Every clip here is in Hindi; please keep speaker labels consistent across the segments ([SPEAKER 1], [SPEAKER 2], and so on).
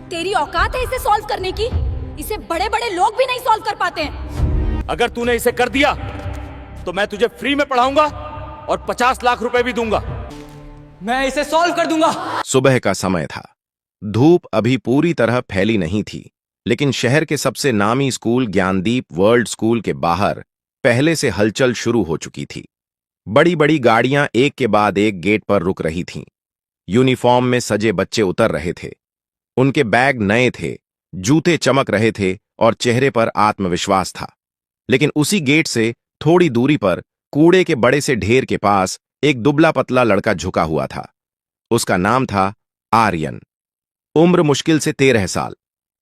[SPEAKER 1] तेरी औकात है इसे सॉल्व करने की? इसे बड़े बड़े लोग भी नहीं सॉल्व कर पाते हैं।
[SPEAKER 2] अगर तूने इसे कर दिया तो मैं तुझे फ्री में पढ़ाऊंगा और 50 लाख रुपए भी दूंगा।
[SPEAKER 3] मैं इसे सॉल्व कर दूंगा।
[SPEAKER 4] सुबह का समय था। धूप अभी पूरी तरह फैली नहीं थी, लेकिन शहर के सबसे नामी स्कूल ज्ञानदीप वर्ल्ड स्कूल के बाहर पहले से हलचल शुरू हो चुकी थी। बड़ी बड़ी गाड़ियां एक के बाद एक गेट पर रुक रही थीं। यूनिफॉर्म में सजे बच्चे उतर रहे थे। उनके बैग नए थे, जूते चमक रहे थे और चेहरे पर आत्मविश्वास था। लेकिन उसी गेट से थोड़ी दूरी पर कूड़े के बड़े से ढेर के पास एक दुबला पतला लड़का झुका हुआ था। उसका नाम था आर्यन। उम्र मुश्किल से 13 साल।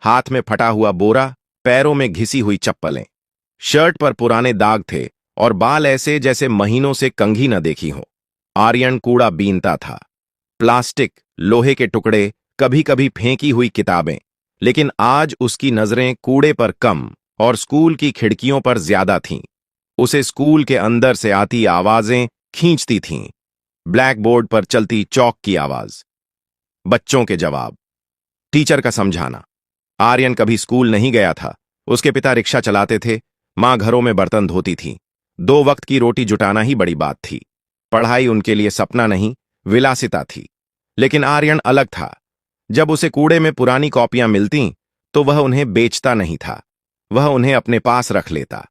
[SPEAKER 4] हाथ में फटा हुआ बोरा, पैरों में घिसी हुई चप्पलें। शर्ट पर पुराने दाग थे और बाल ऐसे जैसे महीनों से कंघी न देखी हो। आर्यन कूड़ा बीनता था। प्लास्टिक, लोहे के टुकड़े, कभी कभी फेंकी हुई किताबें। लेकिन आज उसकी नजरें कूड़े पर कम और स्कूल की खिड़कियों पर ज्यादा थीं। उसे स्कूल के अंदर से आती आवाजें खींचती थीं। ब्लैक बोर्ड पर चलती चौक की आवाज, बच्चों के जवाब, टीचर का समझाना। आर्यन कभी स्कूल नहीं गया था। उसके पिता रिक्शा चलाते थे, मां घरों में बर्तन धोती थी। 2 वक्त की रोटी जुटाना ही बड़ी बात थी। पढ़ाई उनके लिए सपना नहीं, विलासिता थी। लेकिन आर्यन अलग था। जब उसे कूड़े में पुरानी कॉपियां मिलतीं, तो वह उन्हें बेचता नहीं था, वह उन्हें अपने पास रख लेता।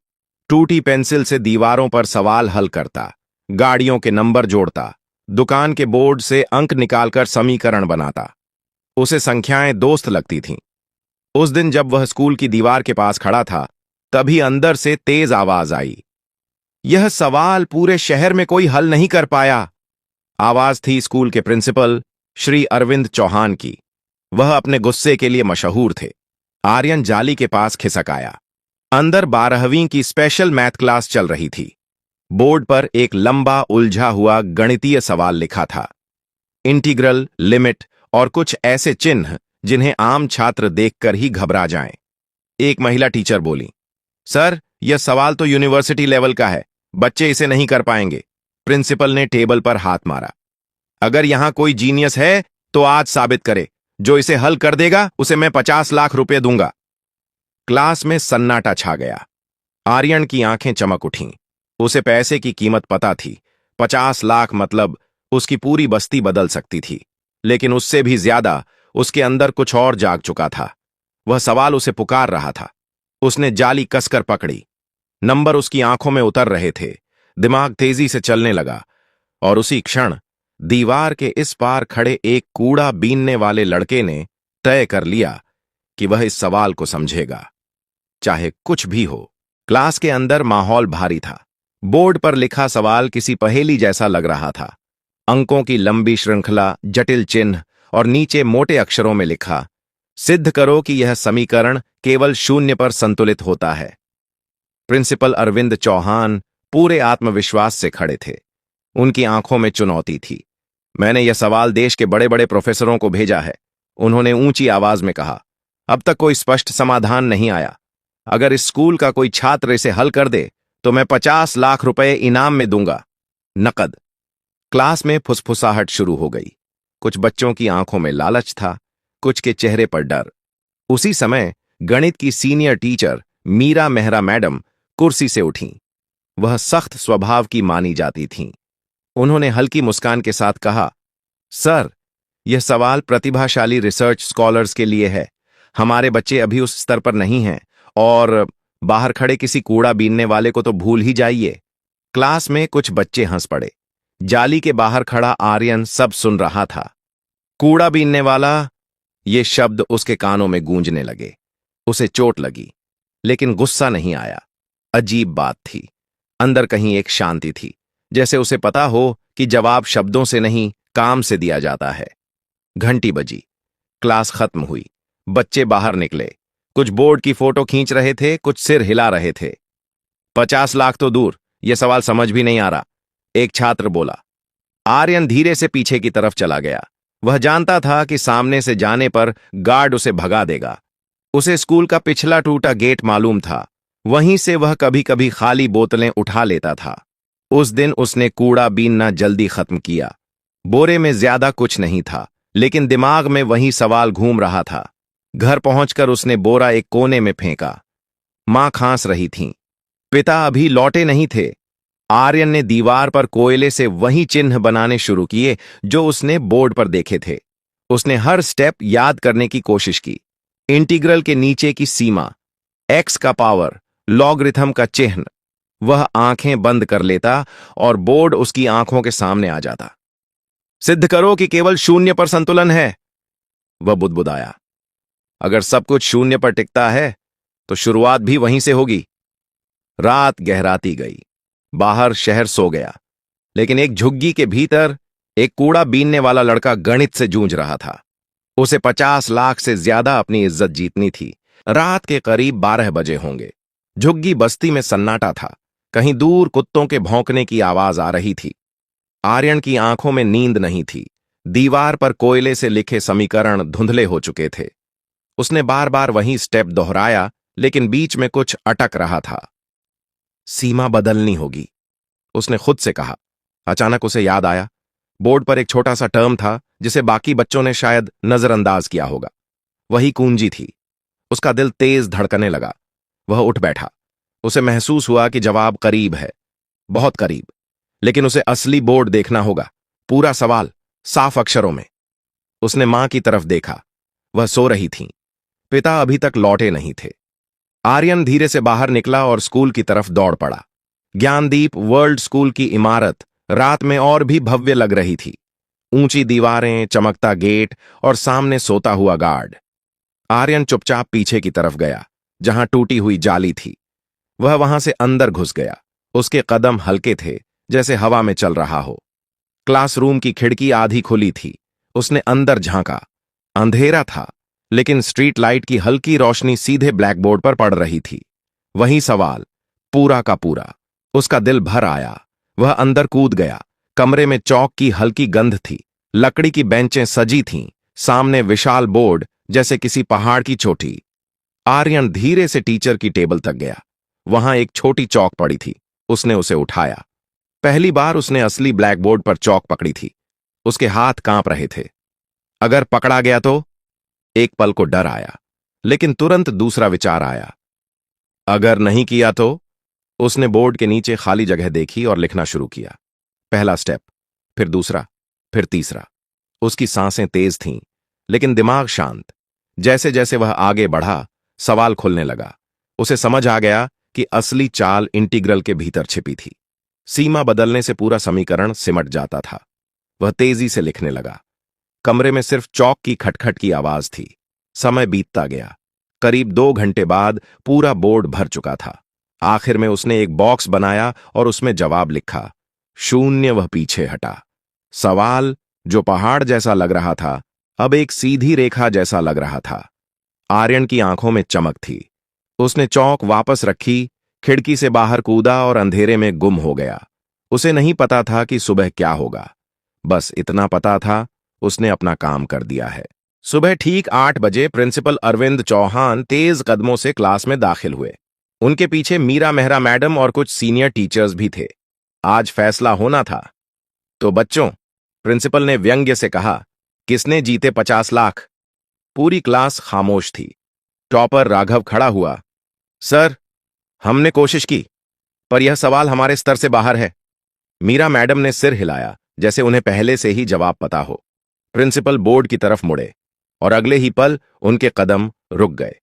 [SPEAKER 4] टूटी पेंसिल से दीवारों पर सवाल हल करता, गाड़ियों के नंबर जोड़ता, दुकान के बोर्ड से अंक निकालकर समीकरण बनाता। उसे संख्याएं दोस्त लगती थीं। उस दिन जब वह स्कूल की दीवार के पास खड़ा था, तभी अंदर से तेज आवाज आई, यह सवाल पूरे शहर में कोई हल नहीं कर पाया। आवाज थी स्कूल के प्रिंसिपल श्री अरविंद चौहान की। वह अपने गुस्से के लिए मशहूर थे। आर्यन जाली के पास खिसक आया। अंदर 12वीं की स्पेशल मैथ क्लास चल रही थी। बोर्ड पर एक लंबा उलझा हुआ गणितीय सवाल लिखा था। इंटीग्रल, लिमिट और कुछ ऐसे चिन्ह जिन्हें आम छात्र देखकर ही घबरा जाएं। एक महिला टीचर बोली, सर, यह सवाल तो यूनिवर्सिटी लेवल का है, बच्चे इसे नहीं कर पाएंगे। प्रिंसिपल ने टेबल पर हाथ मारा। अगर यहां कोई जीनियस है तो आज साबित करे। जो इसे हल कर देगा उसे मैं 50 लाख रुपए दूंगा। क्लास में सन्नाटा छा गया। आर्यन की आंखें चमक उठीं। उसे पैसे की कीमत पता थी। 50 लाख मतलब उसकी पूरी बस्ती बदल सकती थी। लेकिन उससे भी ज्यादा उसके अंदर कुछ और जाग चुका था। वह सवाल उसे पुकार रहा था। उसने जाली कसकर पकड़ी। नंबर उसकी आंखों में उतर रहे थे। दिमाग तेजी से चलने लगा और उसी क्षण दीवार के इस पार खड़े एक कूड़ा बीनने वाले लड़के ने तय कर लिया कि वह इस सवाल को समझेगा, चाहे कुछ भी हो। क्लास के अंदर माहौल भारी था। बोर्ड पर लिखा सवाल किसी पहेली जैसा लग रहा था। अंकों की लंबी श्रृंखला, जटिल चिन्ह और नीचे मोटे अक्षरों में लिखा, सिद्ध करो कि यह समीकरण केवल शून्य पर संतुलित होता है। प्रिंसिपल अरविंद चौहान पूरे आत्मविश्वास से खड़े थे। उनकी आंखों में चुनौती थी। मैंने यह सवाल देश के बड़े बड़े प्रोफेसरों को भेजा है, उन्होंने ऊंची आवाज में कहा। अब तक कोई स्पष्ट समाधान नहीं आया। अगर इस स्कूल का कोई छात्र इसे हल कर दे तो मैं 50 लाख रुपए इनाम में दूंगा, नकद। क्लास में फुसफुसाहट शुरू हो गई। कुछ बच्चों की आंखों में लालच था, कुछ के चेहरे पर डर। उसी समय गणित की senior teacher Meera Mehra madam कुर्सी से उठीं। वह सख्त स्वभाव की मानी जाती थीं। उन्होंने हल्की मुस्कान के साथ कहा, सर, यह सवाल प्रतिभाशाली रिसर्च स्कॉलर्स के लिए है। हमारे बच्चे अभी उस स्तर पर नहीं हैं और बाहर खड़े किसी कूड़ा बीनने वाले को तो भूल ही जाइए। क्लास में कुछ बच्चे हंस पड़े। जाली के बाहर खड़ा आर्यन सब सुन रहा था। कूड़ा बीनने वाला, ये शब्द उसके कानों में गूंजने लगे। उसे चोट लगी, लेकिन गुस्सा नहीं आया। अजीब बात थी। अंदर कहीं एक शांति थी, जैसे उसे पता हो कि जवाब शब्दों से नहीं, काम से दिया जाता है। घंटी बजी। क्लास खत्म हुई। बच्चे बाहर निकले। कुछ बोर्ड की फोटो खींच रहे थे, कुछ सिर हिला रहे थे। 50 लाख तो दूर, यह सवाल समझ भी नहीं आ रहा, एक छात्र बोला। आर्यन धीरे से पीछे की तरफ चला गया। वह जानता था कि सामने से जाने पर गार्ड उसे भगा देगा। उसे स्कूल का पिछला टूटा गेट मालूम था। वहीं से वह कभी कभी खाली बोतलें उठा लेता था। उस दिन उसने कूड़ा बीनना जल्दी खत्म किया। बोरे में ज्यादा कुछ नहीं था, लेकिन दिमाग में वही सवाल घूम रहा था। घर पहुंचकर उसने बोरा एक कोने में फेंका। मां खांस रही थीं। पिता अभी लौटे नहीं थे। आर्यन ने दीवार पर कोयले से वही चिन्ह बनाने शुरू किए जो उसने बोर्ड पर देखे थे। उसने हर स्टेप याद करने की कोशिश की। इंटीग्रल के नीचे की सीमा, एक्स का पावर, लॉगरिथम का चिन्ह। वह आंखें बंद कर लेता और बोर्ड उसकी आंखों के सामने आ जाता। सिद्ध करो कि केवल शून्य पर संतुलन है, वह बुदबुदाया। अगर सब कुछ शून्य पर टिकता है तो शुरुआत भी वहीं से होगी। रात गहराती गई। बाहर शहर सो गया, लेकिन एक झुग्गी के भीतर एक कूड़ा बीनने वाला लड़का गणित से जूझ रहा था। उसे 50 लाख से ज्यादा अपनी इज्जत जीतनी थी। रात के करीब 12 बजे होंगे। झुग्गी बस्ती में सन्नाटा था। कहीं दूर कुत्तों के भौंकने की आवाज आ रही थी। आर्यन की आंखों में नींद नहीं थी। दीवार पर कोयले से लिखे समीकरण धुंधले हो चुके थे। उसने बार बार वही स्टेप दोहराया, लेकिन बीच में कुछ अटक रहा था। सीमा बदलनी होगी, उसने खुद से कहा। अचानक उसे याद आया, बोर्ड पर एक छोटा सा टर्म था जिसे बाकी बच्चों ने शायद नजरअंदाज किया होगा। वही कुंजी थी। उसका दिल तेज धड़कने लगा। वह उठ बैठा। उसे महसूस हुआ कि जवाब करीब है, बहुत करीब। लेकिन उसे असली बोर्ड देखना होगा, पूरा सवाल साफ अक्षरों में। उसने मां की तरफ देखा। वह सो रही थीं। पिता अभी तक लौटे नहीं थे। आर्यन धीरे से बाहर निकला और स्कूल की तरफ दौड़ पड़ा। ज्ञानदीप वर्ल्ड स्कूल की इमारत रात में और भी भव्य लग रही थी। ऊंची दीवारें, चमकता गेट और सामने सोता हुआ गार्ड। आर्यन चुपचाप पीछे की तरफ गया, जहां टूटी हुई जाली थी। वह वहां से अंदर घुस गया। उसके कदम हल्के थे, जैसे हवा में चल रहा हो। क्लासरूम की खिड़की आधी खुली थी। उसने अंदर झांका। अंधेरा था, लेकिन स्ट्रीट लाइट की हल्की रोशनी सीधे ब्लैकबोर्ड पर पड़ रही थी। वही सवाल, पूरा का पूरा। उसका दिल भर आया। वह अंदर कूद गया। कमरे में चौक की हल्की गंध थी। लकड़ी की बेंचें सजी थीं। सामने विशाल बोर्ड, जैसे किसी पहाड़ की चोटी। आर्यन धीरे से टीचर की टेबल तक गया। वहां एक छोटी चौक पड़ी थी। उसने उसे उठाया। पहली बार उसने असली ब्लैकबोर्ड पर चौक पकड़ी थी। उसके हाथ कांप रहे थे। अगर पकड़ा गया तो? एक पल को डर आया, लेकिन तुरंत दूसरा विचार आया। अगर नहीं किया तो? उसने बोर्ड के नीचे खाली जगह देखी और लिखना शुरू किया। पहला स्टेप, फिर दूसरा, फिर तीसरा। उसकी सांसें तेज थीं, लेकिन दिमाग शांत। जैसे जैसे वह आगे बढ़ा, सवाल खुलने लगा। उसे समझ आ गया कि असली चाल इंटीग्रल के भीतर छिपी थी। सीमा बदलने से पूरा समीकरण सिमट जाता था। वह तेजी से लिखने लगा। कमरे में सिर्फ चौक की खटखट की आवाज थी। समय बीतता गया। करीब 2 घंटे बाद पूरा बोर्ड भर चुका था। आखिर में उसने एक बॉक्स बनाया और उसमें जवाब लिखा। शून्य। वह पीछे हटा। सवाल, जो पहाड़ जैसा लग रहा था, अब एक सीधी रेखा जैसा लग रहा था। आर्यन की आंखों में चमक थी। उसने चौक वापस रखी, खिड़की से बाहर कूदा और अंधेरे में गुम हो गया। उसे नहीं पता था कि सुबह क्या होगा। बस इतना पता था, उसने अपना काम कर दिया है। सुबह ठीक 8 बजे प्रिंसिपल अरविंद चौहान तेज कदमों से क्लास में दाखिल हुए। उनके पीछे मीरा मेहरा मैडम और कुछ सीनियर टीचर्स भी थे। आज फैसला होना था। तो बच्चों, प्रिंसिपल ने व्यंग्य से कहा, किसने जीते 50 लाख? पूरी क्लास खामोश थी। टॉपर राघव खड़ा हुआ। सर, हमने कोशिश की, पर यह सवाल हमारे स्तर से बाहर है। मीरा मैडम ने सिर हिलाया, जैसे उन्हें पहले से ही जवाब पता हो। प्रिंसिपल बोर्ड की तरफ मुड़े और अगले ही पल उनके कदम रुक गए।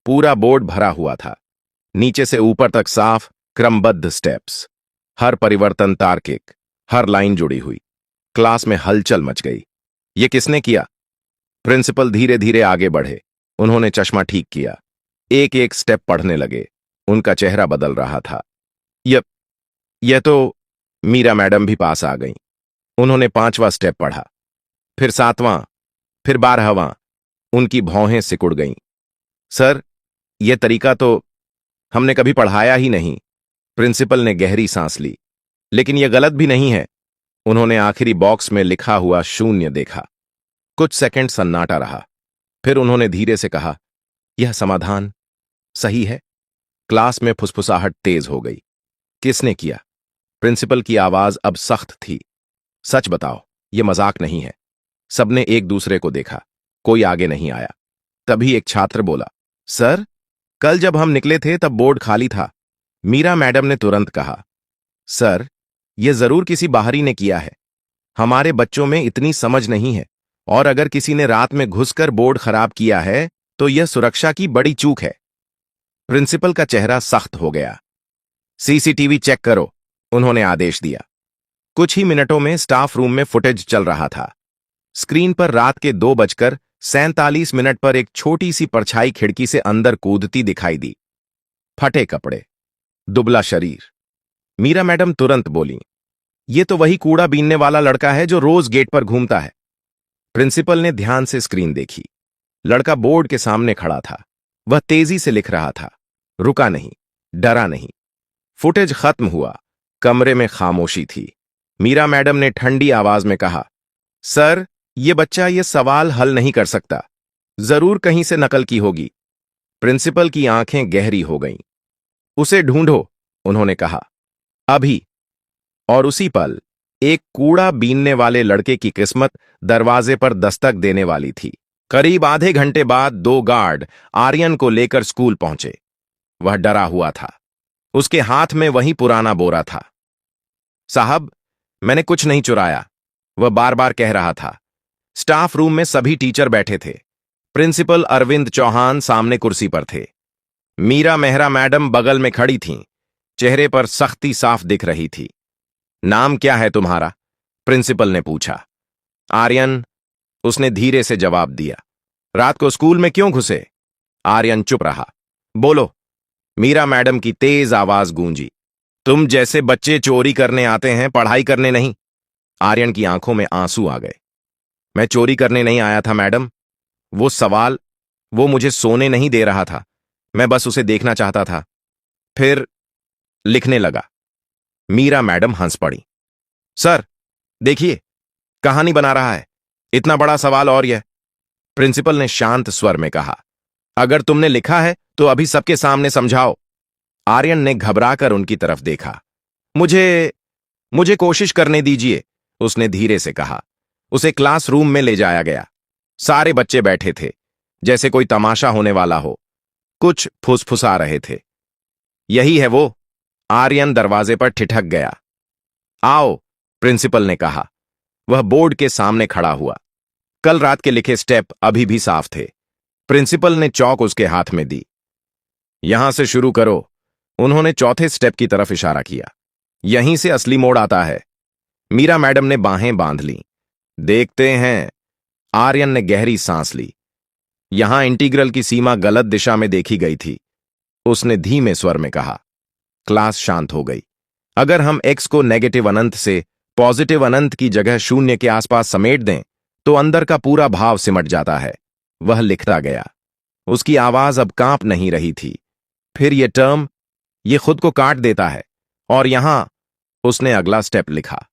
[SPEAKER 4] पूरा बोर्ड भरा हुआ था, नीचे से ऊपर तक साफ, क्रमबद्ध स्टेप्स। हर परिवर्तन तार्किक, हर लाइन जुड़ी हुई। क्लास में हलचल मच गई। ये किसने किया? प्रिंसिपल धीरे धीरे आगे बढ़े। उन्होंने चश्मा ठीक किया। एक एक स्टेप पढ़ने लगे। उनका चेहरा बदल रहा था। यह तो... मीरा मैडम भी पास आ गईं। उन्होंने 5वां स्टेप पढ़ा, फिर 7वां, फिर 12वां। उनकी भौहें सिकुड़ गईं। सर, यह तरीका तो हमने कभी पढ़ाया ही नहीं। प्रिंसिपल ने गहरी सांस ली। लेकिन यह गलत भी नहीं है। उन्होंने आखिरी बॉक्स में लिखा हुआ शून्य देखा। कुछ सेकंड सन्नाटा रहा। फिर उन्होंने धीरे से कहा, यह समाधान सही है। क्लास में फुसफुसाहट तेज हो गई। किसने किया? प्रिंसिपल की आवाज अब सख्त थी। सच बताओ, यह मजाक नहीं है। सबने एक दूसरे को देखा। कोई आगे नहीं आया। तभी एक छात्र बोला, सर, कल जब हम निकले थे तब बोर्ड खाली था। मीरा मैडम ने तुरंत कहा, सर, यह जरूर किसी बाहरी ने किया है। हमारे बच्चों में इतनी समझ नहीं है, और अगर किसी ने रात में घुसकर बोर्ड खराब किया है तो यह सुरक्षा की बड़ी चूक है। प्रिंसिपल का चेहरा सख्त हो गया। सीसीटीवी चेक करो, उन्होंने आदेश दिया। कुछ ही मिनटों में स्टाफ रूम में फुटेज चल रहा था। स्क्रीन पर रात के 2:47 पर एक छोटी सी परछाई खिड़की से अंदर कूदती दिखाई दी। फटे कपड़े, दुबला शरीर। मीरा मैडम तुरंत बोली, ये तो वही कूड़ा बीनने वाला लड़का है जो रोज गेट पर घूमता है। प्रिंसिपल ने ध्यान से स्क्रीन देखी। लड़का बोर्ड के सामने खड़ा था। वह तेजी से लिख रहा था, रुका नहीं, डरा नहीं। फुटेज खत्म हुआ। कमरे में खामोशी थी। मीरा मैडम ने ठंडी आवाज में कहा, सर, ये बच्चा ये सवाल हल नहीं कर सकता, जरूर कहीं से नकल की होगी। प्रिंसिपल की आंखें गहरी हो गईं। उसे ढूंढो, उन्होंने कहा, अभी। और उसी पल एक कूड़ा बीनने वाले लड़के की किस्मत दरवाजे पर दस्तक देने वाली थी। करीब आधे घंटे बाद 2 गार्ड आर्यन को लेकर स्कूल पहुंचे। वह डरा हुआ था। उसके हाथ में वही पुराना बोरा था। साहब, मैंने कुछ नहीं चुराया, वह बार बार कह रहा था। स्टाफ रूम में सभी टीचर बैठे थे। प्रिंसिपल अरविंद चौहान सामने कुर्सी पर थे। मीरा मेहरा मैडम बगल में खड़ी थीं। चेहरे पर सख्ती साफ दिख रही थी। नाम क्या है तुम्हारा? प्रिंसिपल ने पूछा। आर्यन, उसने धीरे से जवाब दिया। रात को स्कूल में क्यों घुसे? आर्यन चुप रहा। बोलो, मीरा मैडम की तेज आवाज गूंजी। तुम जैसे बच्चे चोरी करने आते हैं, पढ़ाई करने नहीं। आर्यन की आंखों में आंसू आ गए। मैं चोरी करने नहीं आया था मैडम। वो सवाल, वो मुझे सोने नहीं दे रहा था। मैं बस उसे देखना चाहता था। फिर लिखने लगा। मीरा मैडम हंस पड़ी। सर, देखिए, कहानी बना रहा है। इतना बड़ा सवाल और यह। प्रिंसिपल ने शांत स्वर में कहा, अगर तुमने लिखा है तो अभी सबके सामने समझाओ। आर्यन ने घबराकर उनकी तरफ देखा। मुझे कोशिश करने दीजिए, उसने धीरे से कहा। उसे क्लासरूम में ले जाया गया। सारे बच्चे बैठे थे, जैसे कोई तमाशा होने वाला हो। कुछ फुसफुसा रहे थे। यही है वो। आर्यन दरवाजे पर ठिठक गया। आओ, प्रिंसिपल ने कहा। वह बोर्ड के सामने खड़ा हुआ। कल रात के लिखे स्टेप अभी भी साफ थे। प्रिंसिपल ने चौक उसके हाथ में दी। यहां से शुरू करो, उन्होंने चौथे स्टेप की तरफ इशारा किया। यहीं से असली मोड़ आता है। मीरा मैडम ने बाहें बांध लीं। देखते हैं। आर्यन ने गहरी सांस ली। यहां इंटीग्रल की सीमा गलत दिशा में देखी गई थी, उसने धीमे स्वर में कहा। क्लास शांत हो गई। अगर हम x को नेगेटिव अनंत से पॉजिटिव अनंत की जगह शून्य के आसपास समेट दें तो अंदर का पूरा भाव सिमट जाता है। वह लिखता गया। उसकी आवाज अब कांप नहीं रही थी। फिर यह टर्म, यह खुद को काट देता है। और यहां, उसने अगला स्टेप लिखा।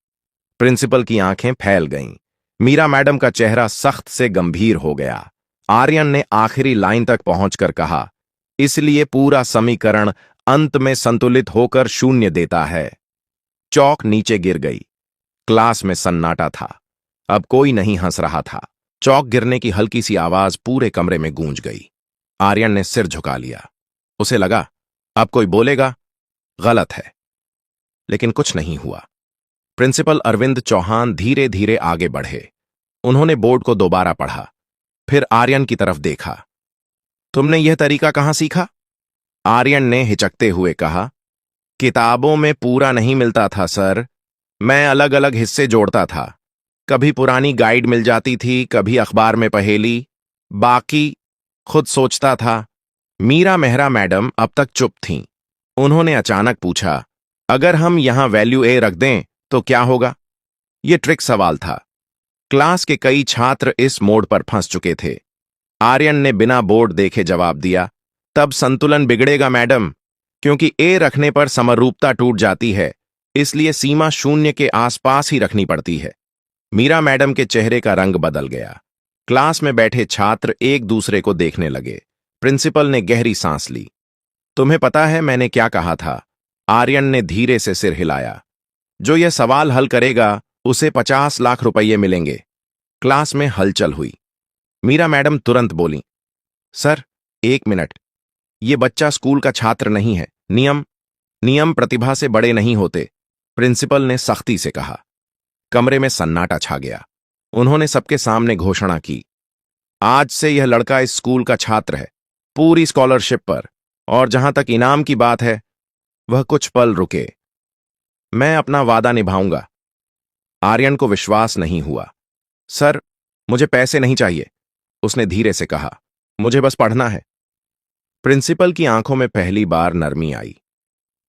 [SPEAKER 4] प्रिंसिपल की आंखें फैल गईं। मीरा मैडम का चेहरा सख्त से गंभीर हो गया। आर्यन ने आखिरी लाइन तक पहुंचकर कहा, इसलिए पूरा समीकरण अंत में संतुलित होकर शून्य देता है। चौक नीचे गिर गई। क्लास में सन्नाटा था। अब कोई नहीं हंस रहा था। चौक गिरने की हल्की सी आवाज पूरे कमरे में गूंज गई। आर्यन ने सिर झुका लिया। उसे लगा, अब कोई बोलेगा। गलत है। लेकिन कुछ नहीं हुआ। प्रिंसिपल अरविंद चौहान धीरे धीरे आगे बढ़े। उन्होंने बोर्ड को दोबारा पढ़ा। फिर आर्यन की तरफ देखा। तुमने यह तरीका कहां सीखा? आर्यन ने हिचकते हुए कहा, किताबों में पूरा नहीं मिलता था सर। मैं अलग अलग हिस्से जोड़ता था। कभी पुरानी गाइड मिल जाती थी, कभी अखबार में पहेली, बाकी खुद सोचता था। मीरा मेहरा मैडम अब तक चुप थीं। उन्होंने अचानक पूछा, अगर हम यहां वैल्यू ए रख दें तो क्या होगा? यह ट्रिक सवाल था। क्लास के कई छात्र इस मोड़ पर फंस चुके थे। आर्यन ने बिना बोर्ड देखे जवाब दिया, तब संतुलन बिगड़ेगा मैडम, क्योंकि ए रखने पर समरूपता टूट जाती है, इसलिए सीमा शून्य के आसपास ही रखनी पड़ती है। मीरा मैडम के चेहरे का रंग बदल गया। क्लास में बैठे छात्र एक दूसरे को देखने लगे। प्रिंसिपल ने गहरी सांस ली। तुम्हें पता है मैंने क्या कहा था? आर्यन ने धीरे से सिर हिलाया। जो यह सवाल हल करेगा उसे 50 लाख रुपये मिलेंगे। क्लास में हलचल हुई। मीरा मैडम तुरंत बोली, सर, 1 मिनट। ये बच्चा स्कूल का छात्र नहीं है। नियम नियम प्रतिभा से बड़े नहीं होते, प्रिंसिपल ने सख्ती से कहा। कमरे में सन्नाटा छा गया। उन्होंने सबके सामने घोषणा की, आज से यह लड़का इस स्कूल का छात्र है, पूरी स्कॉलरशिप पर। और जहां तक इनाम की बात है, वह कुछ पल रुके। मैं अपना वादा निभाऊंगा। आर्यन को विश्वास नहीं हुआ। सर, मुझे पैसे नहीं चाहिए, उसने धीरे से कहा। मुझे बस पढ़ना है। प्रिंसिपल की आंखों में पहली बार नरमी आई।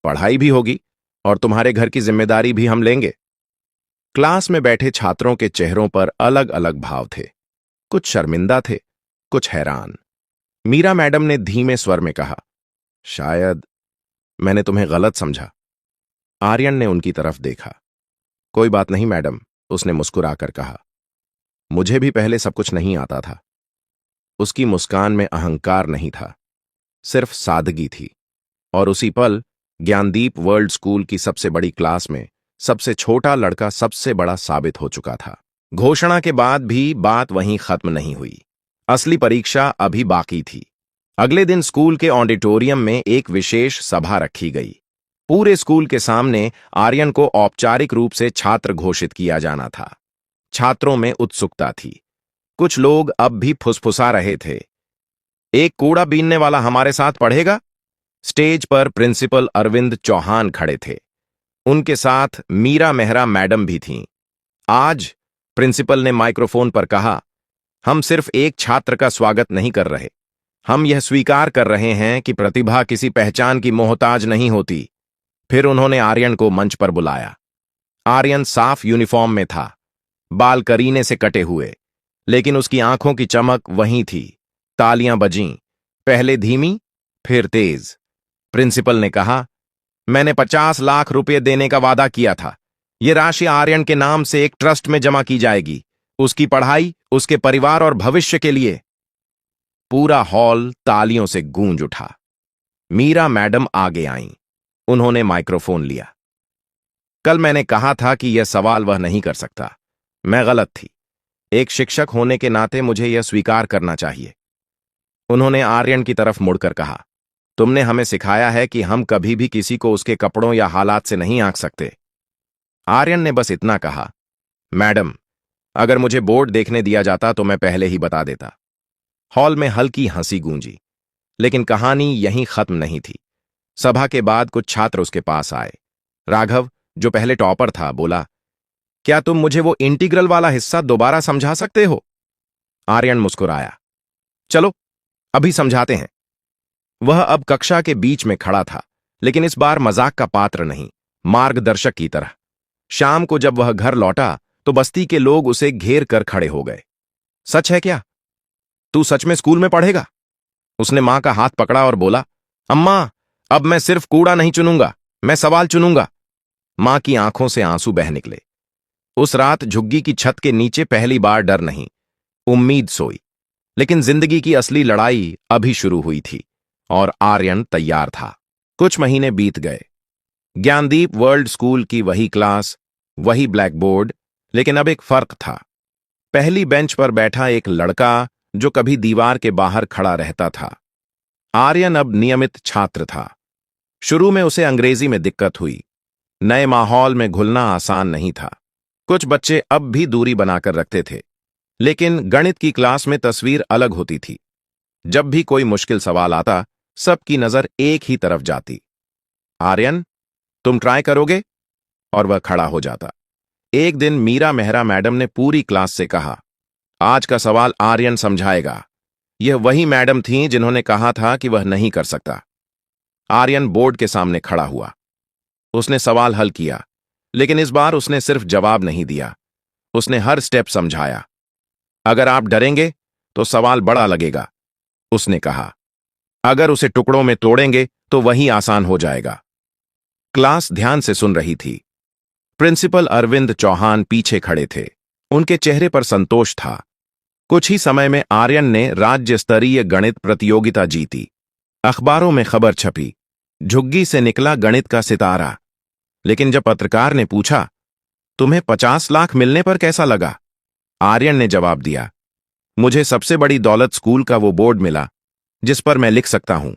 [SPEAKER 4] पढ़ाई भी होगी और तुम्हारे घर की जिम्मेदारी भी हम लेंगे। क्लास में बैठे छात्रों के चेहरों पर अलग अलग भाव थे। कुछ शर्मिंदा थे, कुछ हैरान। मीरा मैडम ने धीमे स्वर में कहा, शायद मैंने तुम्हें गलत समझा। आर्यन ने उनकी तरफ देखा। कोई बात नहीं मैडम, उसने मुस्कुराकर कहा। मुझे भी पहले सब कुछ नहीं आता था। उसकी मुस्कान में अहंकार नहीं था, सिर्फ सादगी थी। और उसी पल ज्ञानदीप वर्ल्ड स्कूल की सबसे बड़ी क्लास में सबसे छोटा लड़का सबसे बड़ा साबित हो चुका था। घोषणा के बाद भी बात वहीं खत्म नहीं हुई। असली परीक्षा अभी बाकी थी। अगले दिन स्कूल के ऑडिटोरियम में एक विशेष सभा रखी गई। पूरे स्कूल के सामने आर्यन को औपचारिक रूप से छात्र घोषित किया जाना था। छात्रों में उत्सुकता थी। कुछ लोग अब भी फुसफुसा रहे थे, एक कूड़ा बीनने वाला हमारे साथ पढ़ेगा। स्टेज पर प्रिंसिपल अरविंद चौहान खड़े थे। उनके साथ मीरा मेहरा मैडम भी थीं। आज प्रिंसिपल ने माइक्रोफोन पर कहा, हम सिर्फ एक छात्र का स्वागत नहीं कर रहे, हम यह स्वीकार कर रहे हैं कि प्रतिभा किसी पहचान की मोहताज नहीं होती। फिर उन्होंने आर्यन को मंच पर बुलाया। आर्यन साफ यूनिफॉर्म में था, बाल करीने से कटे हुए, लेकिन उसकी आंखों की चमक वहीं थी। तालियां बजीं, पहले धीमी, फिर तेज। प्रिंसिपल ने कहा, मैंने 50 लाख रुपए देने का वादा किया था। यह राशि आर्यन के नाम से एक ट्रस्ट में जमा की जाएगी, उसकी पढ़ाई, उसके परिवार और भविष्य के लिए। पूरा हॉल तालियों से गूंज उठा। मीरा मैडम आगे आईं। उन्होंने माइक्रोफोन लिया। कल मैंने कहा था कि यह सवाल वह नहीं कर सकता। मैं गलत थी। एक शिक्षक होने के नाते मुझे यह स्वीकार करना चाहिए। उन्होंने आर्यन की तरफ मुड़कर कहा, तुमने हमें सिखाया है कि हम कभी भी किसी को उसके कपड़ों या हालात से नहीं आंक सकते। आर्यन ने बस इतना कहा, मैडम, अगर मुझे बोर्ड देखने दिया जाता तो मैं पहले ही बता देता। हॉल में हल्की हंसी गूंजी, लेकिन कहानी यहीं खत्म नहीं थी। सभा के बाद कुछ छात्र उसके पास आए। राघव, जो पहले टॉपर था, बोला, क्या तुम मुझे वो इंटीग्रल वाला हिस्सा दोबारा समझा सकते हो? आर्यन मुस्कुराया, चलो अभी समझाते हैं। वह अब कक्षा के बीच में खड़ा था, लेकिन इस बार मजाक का पात्र नहीं, मार्गदर्शक की तरह। शाम को जब वह घर लौटा तो बस्ती के लोग उसे घेर कर खड़े हो गए। सच है क्या? तू सच में स्कूल में पढ़ेगा? उसने मां का हाथ पकड़ा और बोला, अम्मा, अब मैं सिर्फ कूड़ा नहीं चुनूंगा, मैं सवाल चुनूंगा। मां की आंखों से आंसू बह निकले। उस रात झुग्गी की छत के नीचे पहली बार डर नहीं, उम्मीद सोई। लेकिन जिंदगी की असली लड़ाई अभी शुरू हुई थी और आर्यन तैयार था। कुछ महीने बीत गए। ज्ञानदीप वर्ल्ड स्कूल की वही क्लास, वही ब्लैक बोर्ड, लेकिन अब एक फर्क था। पहली बेंच पर बैठा एक लड़का जो कभी दीवार के बाहर खड़ा रहता था। आर्यन अब नियमित छात्र था। शुरू में उसे अंग्रेजी में दिक्कत हुई। नए माहौल में घुलना आसान नहीं था। कुछ बच्चे अब भी दूरी बनाकर रखते थे, लेकिन गणित की क्लास में तस्वीर अलग होती थी। जब भी कोई मुश्किल सवाल आता, सबकी नजर एक ही तरफ जाती। आर्यन, तुम ट्राई करोगे? और वह खड़ा हो जाता। एक दिन मीरा मेहरा मैडम ने पूरी क्लास से कहा, आज का सवाल आर्यन समझाएगा। यह वही मैडम थीं जिन्होंने कहा था कि वह नहीं कर सकता। आर्यन बोर्ड के सामने खड़ा हुआ। उसने सवाल हल किया, लेकिन इस बार उसने सिर्फ जवाब नहीं दिया, उसने हर स्टेप समझाया। अगर आप डरेंगे तो सवाल बड़ा लगेगा, उसने कहा। अगर उसे टुकड़ों में तोड़ेंगे तो वही आसान हो जाएगा। क्लास ध्यान से सुन रही थी। प्रिंसिपल अरविंद चौहान पीछे खड़े थे। उनके चेहरे पर संतोष था। कुछ ही समय में आर्यन ने राज्य स्तरीय गणित प्रतियोगिता जीती। अखबारों में खबर छपी, झुग्गी से निकला गणित का सितारा। लेकिन जब पत्रकार ने पूछा, तुम्हें 50 लाख मिलने पर कैसा लगा? आर्यन ने जवाब दिया, मुझे सबसे बड़ी दौलत स्कूल का वो बोर्ड मिला जिस पर मैं लिख सकता हूं।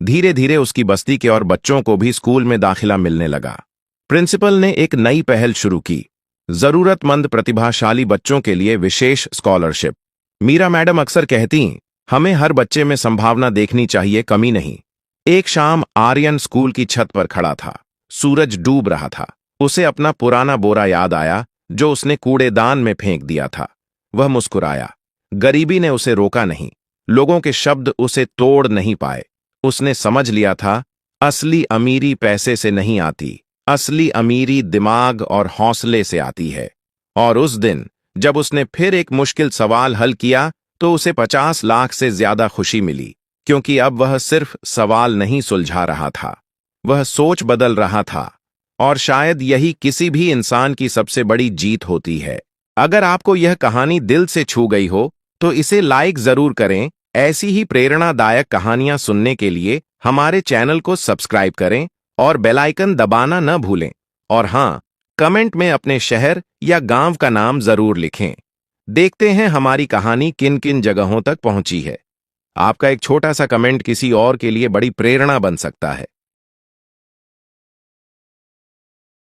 [SPEAKER 4] धीरे धीरे उसकी बस्ती के और बच्चों को भी स्कूल में दाखिला मिलने लगा। प्रिंसिपल ने एक नई पहल शुरू की, जरूरतमंद प्रतिभाशाली बच्चों के लिए विशेष स्कॉलरशिप। मीरा मैडम अक्सर कहती, हमें हर बच्चे में संभावना देखनी चाहिए, कमी नहीं। एक शाम आर्यन स्कूल की छत पर खड़ा था। सूरज डूब रहा था। उसे अपना पुराना बोरा याद आया जो उसने कूड़ेदान में फेंक दिया था। वह मुस्कुराया। गरीबी ने उसे रोका नहीं, लोगों के शब्द उसे तोड़ नहीं पाए। उसने समझ लिया था, असली अमीरी पैसे से नहीं आती, असली अमीरी दिमाग और हौसले से आती है। और उस दिन जब उसने फिर एक मुश्किल सवाल हल किया तो उसे 50 लाख से ज्यादा खुशी मिली, क्योंकि अब वह सिर्फ सवाल नहीं सुलझा रहा था, वह सोच बदल रहा था। और शायद यही किसी भी इंसान की सबसे बड़ी जीत होती है। अगर आपको यह कहानी दिल से छू गई हो तो इसे लाइक जरूर करें। ऐसी ही प्रेरणादायक कहानियां सुनने के लिए हमारे चैनल को सब्सक्राइब करें और बेल आइकन दबाना न भूलें। और हां, कमेंट में अपने शहर या गांव का नाम जरूर लिखें। देखते हैं हमारी कहानी किन किन जगहों तक पहुंची है। आपका एक छोटा सा कमेंट किसी और के लिए बड़ी प्रेरणा बन सकता है।